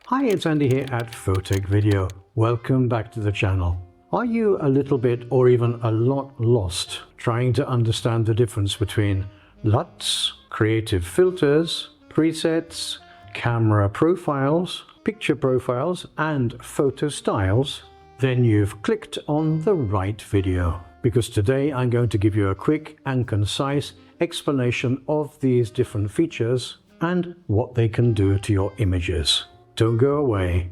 Hi, it's Andy here at Photech Video. Welcome back to the channel. Are you a little bit or even a lot lost trying to understand the difference between LUTs, creative filters, presets, camera profiles, picture profiles, and photo styles? Then you've clicked on the right video, because today I'm going to give you a quick and concise explanation of these different features and what they can do to your images. Don't go away.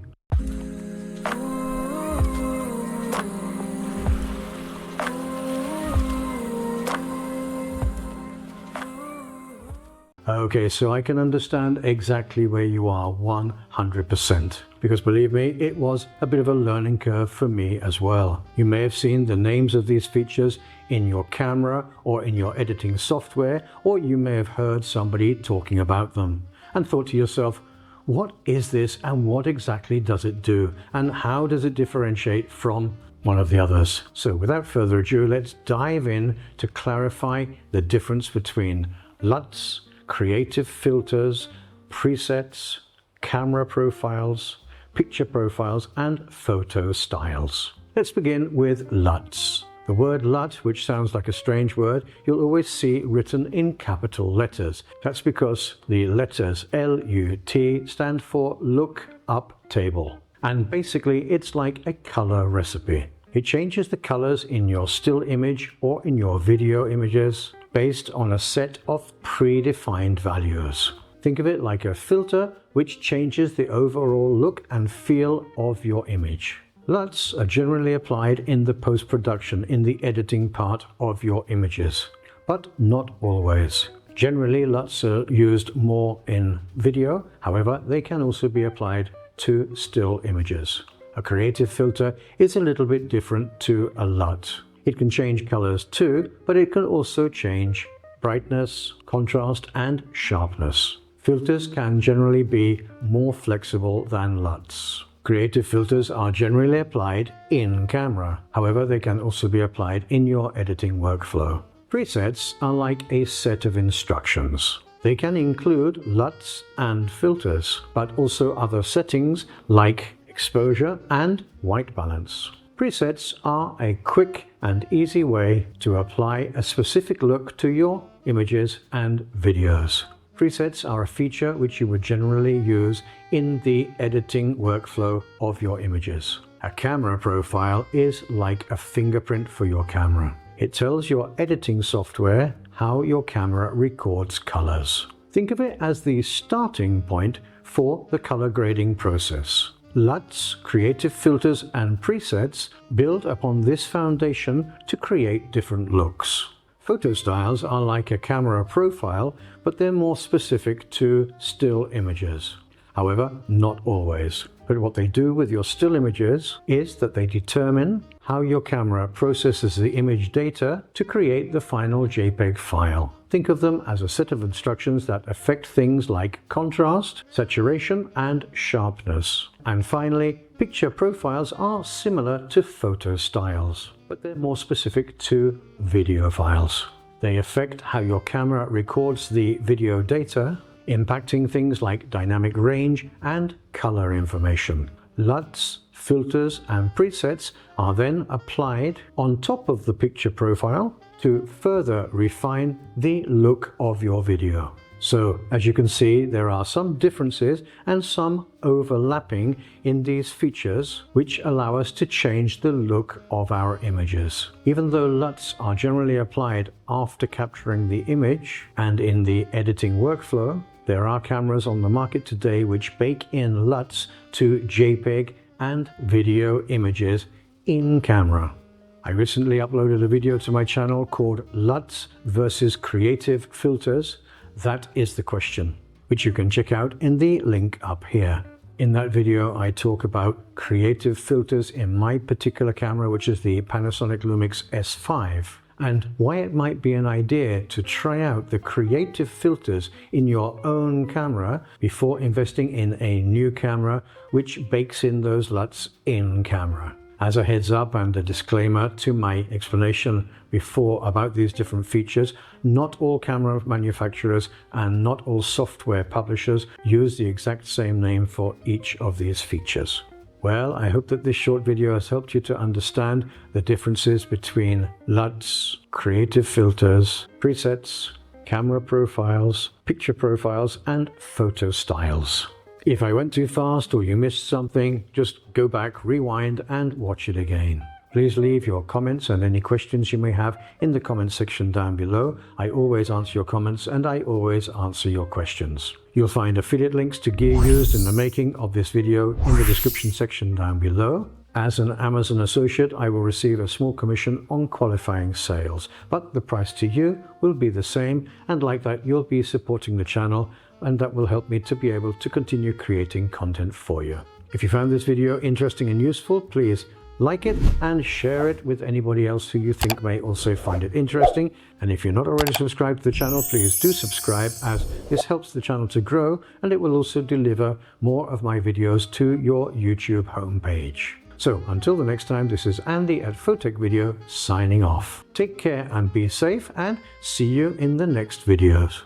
Okay, so I can understand exactly where you are 100%, because believe me, it was a bit of a learning curve for me as well. You may have seen the names of these features in your camera or in your editing software, or you may have heard somebody talking about them and thought to yourself, what is this and what exactly does it do, and how does it differentiate from one of the others? So without further ado, let's dive in to clarify the difference between LUTs, creative filters, presets, camera profiles, picture profiles, and photo styles. Let's begin with LUTs. The word LUT, which sounds like a strange word, you'll always see written in capital letters. That's because the letters LUT stand for Look Up Table. And basically it's like a color recipe. It changes the colors in your still image or in your video images based on a set of predefined values. Think of it like a filter which changes the overall look and feel of your image. LUTs are generally applied in the post-production, in the editing part of your images, but not always. Generally, LUTs are used more in video, however, they can also be applied to still images. A creative filter is a little bit different to a LUT. It can change colors too, but it can also change brightness, contrast, and sharpness. Filters can generally be more flexible than LUTs. Creative filters are generally applied in camera. However, they can also be applied in your editing workflow. Presets are like a set of instructions. They can include LUTs and filters, but also other settings like exposure and white balance. Presets are a quick and easy way to apply a specific look to your images and videos. Presets are a feature which you would generally use in the editing workflow of your images. A camera profile is like a fingerprint for your camera. It tells your editing software how your camera records colors. Think of it as the starting point for the color grading process. LUTs, creative filters, and presets build upon this foundation to create different looks. Photo styles are like a camera profile, but they're more specific to still images. However, not always. But what they do with your still images is that they determine how your camera processes the image data to create the final JPEG file. Think of them as a set of instructions that affect things like contrast, saturation, and sharpness. And finally, picture profiles are similar to photo styles, but they're more specific to video files. They affect how your camera records the video data, impacting things like dynamic range and color information. LUTs, filters, and presets are then applied on top of the picture profile to further refine the look of your video. So, as you can see, there are some differences and some overlapping in these features which allow us to change the look of our images. Even though LUTs are generally applied after capturing the image and in the editing workflow, there are cameras on the market today which bake in LUTs to JPEG and video images in camera. I recently uploaded a video to my channel called LUTs versus Creative Filters. That is the question, which you can check out in the link up here. In that video, I talk about creative filters in my particular camera, which is the Panasonic Lumix S5, and why it might be an idea to try out the creative filters in your own camera before investing in a new camera which bakes in those LUTs in camera. As a heads up and a disclaimer to my explanation before about these different features, not all camera manufacturers and not all software publishers use the exact same name for each of these features. Well, I hope that this short video has helped you to understand the differences between LUTs, creative filters, presets, camera profiles, picture profiles, and photo styles. If I went too fast or you missed something, just go back, rewind, and watch it again. Please leave your comments and any questions you may have in the comment section down below. I always answer your comments and I always answer your questions. You'll find affiliate links to gear used in the making of this video in the description section down below. As an Amazon associate, I will receive a small commission on qualifying sales, but the price to you will be the same, and like that you'll be supporting the channel, and that will help me to be able to continue creating content for you. If you found this video interesting and useful, please like it and share it with anybody else who you think may also find it interesting. And if you're not already subscribed to the channel, please do subscribe, as this helps the channel to grow and it will also deliver more of my videos to your YouTube homepage. So until the next time, this is Andy at Photech Video signing off. Take care and be safe, and see you in the next videos.